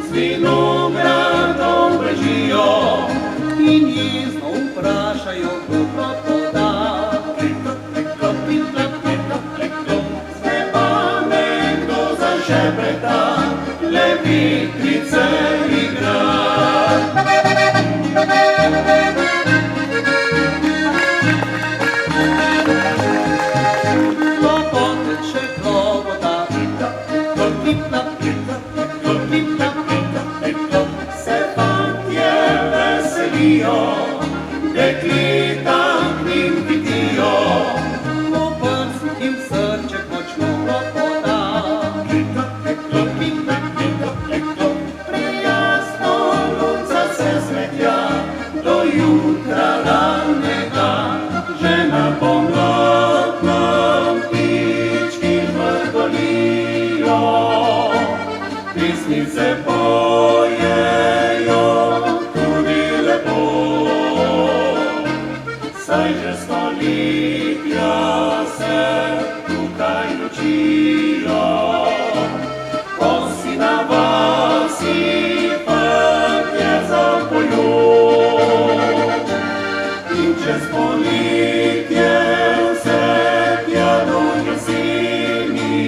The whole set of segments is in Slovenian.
Z vinogradom bežijo in jezno vprašajo, kdo poda. Z neba nekdo zažebreta, le vitrice igra. Klopoteče klopoda, se fantje veselijo, dekleta k njim hitijo, po prst jim srček močno klopoda. Prijazno lunca se smetja do jutra ranega, že na pomladnem ptički žvrgolijo. Pesmice pojejo tudi lepo, saj že stoletja se tukaj učijo. Ko si na vasi fantje zapojo in čez poletje vse tja do jeseni,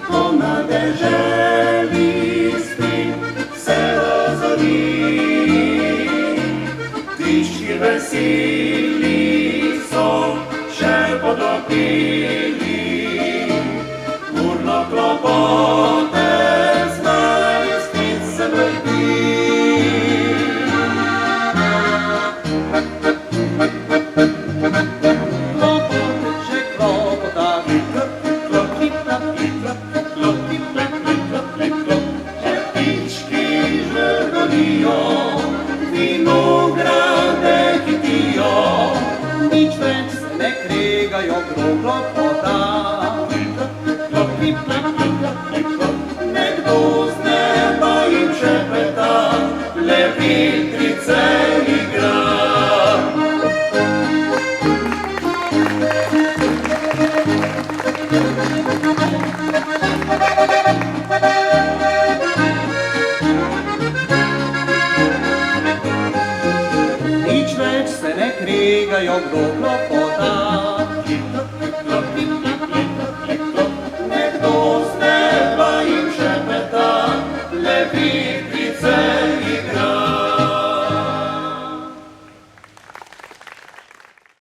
ko na deželi spet se ozori. Tišči veseli so še podopili, urno klopote znaj spet se vrti. Klopoteče klopota, ptički žvrgolijo, vinograde hitijo, nič več se ne kregajo, kdo klopota. Nekdo z neba jim šepeta, le vitrice igra. Nič več se ne kregajo, kdo klopoda. Nekdo z neba jim šepeta, le vitrice